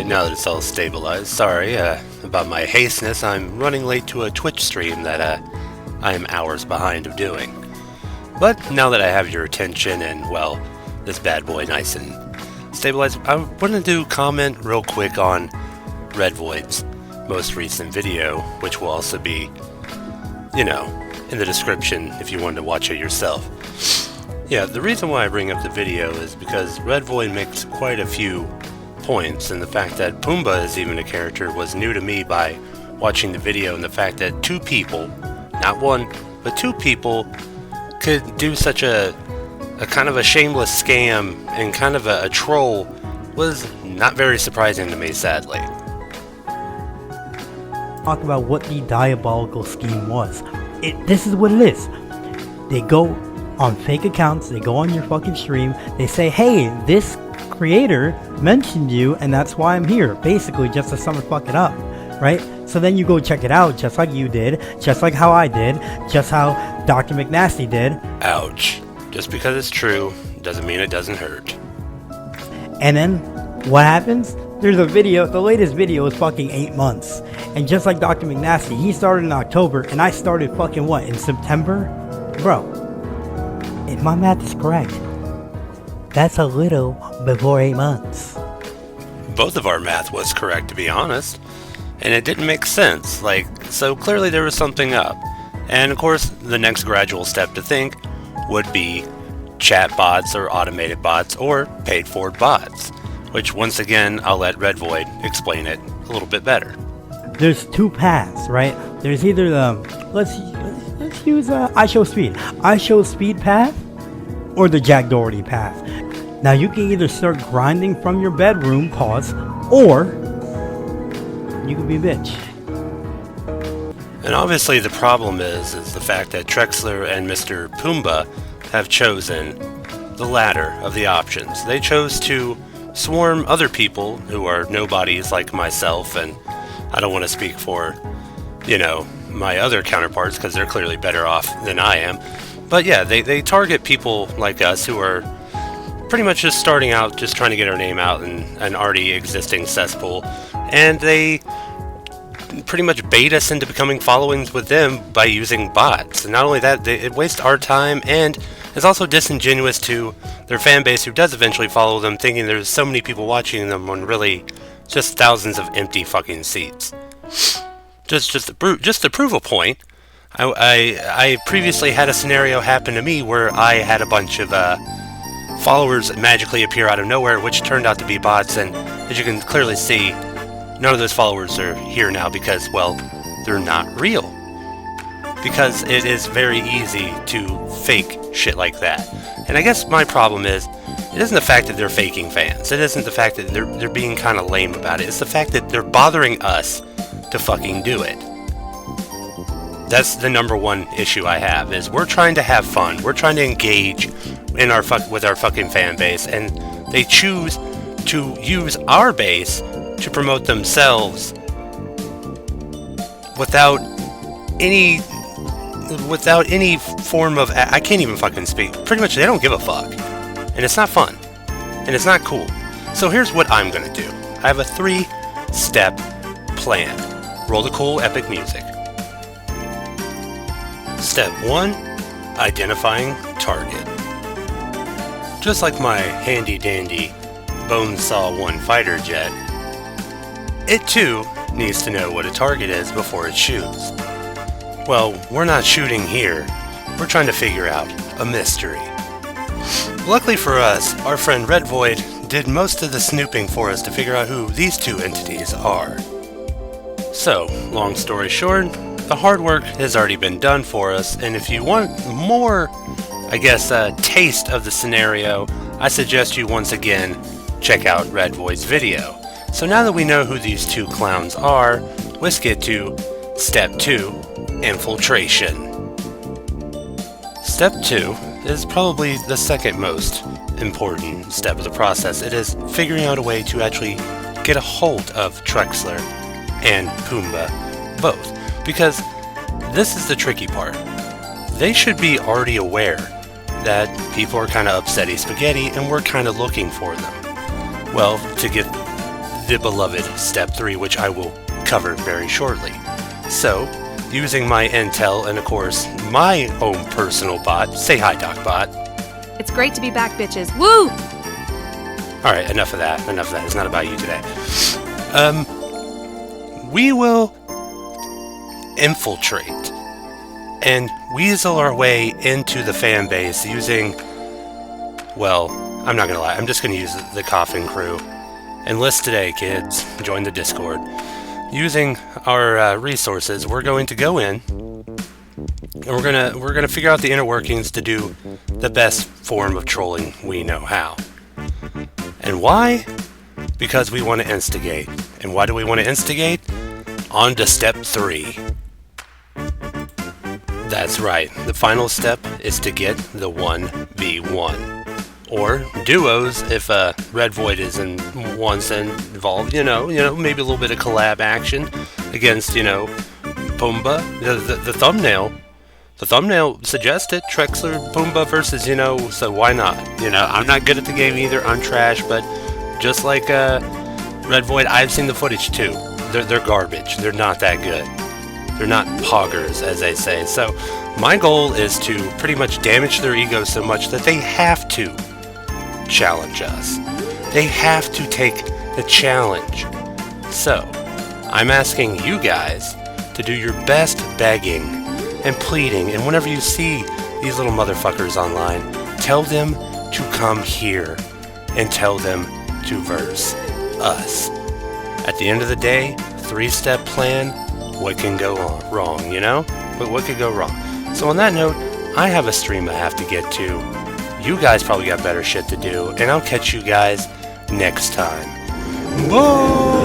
Alright, now that it's all stabilized, sorry about my hasteness. I'm running late to a Twitch stream that I am hours behind of doing. But now that I have your attention and, well, this bad boy nice and stabilized, I wanted to comment real quick on Redvoid's most recent video, which will also be, you know, in the description if you wanted to watch it yourself. Yeah, the reason why I bring up the video is because Redvoid makes quite a few points, and the fact that Pumbaa is even a character was new to me by watching the video, and the fact that two people, not one, but two people, could do such a kind of a shameless scam and kind of a troll was not very surprising to me, sadly. Talk about what the diabolical scheme was. This is what it is. They go on fake accounts, they go on your fucking stream, they say, hey, this creator mentioned you and that's why I'm here, basically just to sum it fucking up, right? So then you go check it out, just like you did, just like how I did, just how Dr. McNasty did. Ouch. Just because it's true doesn't mean it doesn't hurt. And then what happens? There's a video, the latest video is fucking 8 months. And just like Dr. McNasty, he started in October and I started fucking what, in September? Bro, if my math is correct, that's a little before 8 months. Both of our math was correct, to be honest. And it didn't make sense. So clearly there was something up. And of course, the next gradual step to think would be chat bots or automated bots or paid for bots. Which, once again, I'll let Redvoid explain it a little bit better. There's two paths, right? There's either the, let's use iShowSpeed path or the Jack Doherty path. Now you can either start grinding from your bedroom, pause, or you can be a bitch. And obviously the problem is the fact that Trexler and Mr. Pumbaa have chosen the latter of the options. They chose to swarm other people who are nobodies like myself, and I don't want to speak for, you know, my other counterparts because they're clearly better off than I am. But yeah, they target people like us who are pretty much just starting out, just trying to get our name out in an already existing cesspool, and they pretty much bait us into becoming followings with them by using bots. And not only that, it wastes our time, and it's also disingenuous to their fan base who does eventually follow them, thinking there's so many people watching them when really just thousands of empty fucking seats. Just to prove a point, I previously had a scenario happen to me where I had a bunch of followers magically appear out of nowhere, which turned out to be bots, and as you can clearly see, none of those followers are here now because, well, they're not real. Because it is very easy to fake shit like that. And I guess my problem is, it isn't the fact that they're faking fans. It isn't the fact that they're being kind of lame about it. It's the fact that they're bothering us to fucking do it. That's the number one issue I have, is we're trying to have fun. We're trying to engage in with our fucking fan base, and they choose to use our base to promote themselves without any form of, I can't even fucking speak. Pretty much they don't give a fuck. And it's not fun. And it's not cool. So here's what I'm gonna do. I have a 3-step plan. Roll the cool epic music. Step 1, identifying target. Just like my handy dandy Bonesaw 1 fighter jet, it too needs to know what a target is before it shoots. Well, we're not shooting here. We're trying to figure out a mystery. Luckily for us, our friend Redvoid did most of the snooping for us to figure out who these two entities are. So, long story short, the hard work has already been done for us, and if you want more, I guess, taste of the scenario, I suggest you once again check out Redvoid's video. So now that we know who these two clowns are, let's get to Step 2, Infiltration. Step 2 is probably the second most important step of the process. It is figuring out a way to actually get a hold of Trexler and Pumbaa both. Because this is the tricky part. They should be already aware that people are kind of upsetty spaghetti and we're kind of looking for them. Well, to get the beloved Step 3, which I will cover very shortly. So, using my intel and of course my own personal bot, say hi DocBot. It's great to be back, bitches. Woo! Alright, enough of that. It's not about you today. We will infiltrate and weasel our way into the fan base using, well, I'm not gonna lie, I'm just gonna use the Coffin Crew. Enlist today, kids. Join the Discord. Using our resources, we're going to go in and we're gonna figure out the inner workings to do the best form of trolling we know how. And why? Because we want to instigate. And why do we want to instigate? On to Step 3. That's right. The final step is to get the 1v1. Or duos if Redvoid is once involved, maybe a little bit of collab action against, Pumbaa. The thumbnail suggested Trexler Pumbaa versus, so why not? I'm not good at the game either, I'm trash, but just like Redvoid, I've seen the footage too. They're garbage. They're not that good. They're not poggers, as they say. So my goal is to pretty much damage their ego so much that they have to challenge us. They have to take the challenge. So, I'm asking you guys to do your best begging and pleading, and whenever you see these little motherfuckers online, tell them to come here and tell them to verse us. At the end of the day, 3-step plan, what can go wrong, What could go wrong? So on that note, I have a stream I have to get to. You guys probably got better shit to do, and I'll catch you guys next time. Bye!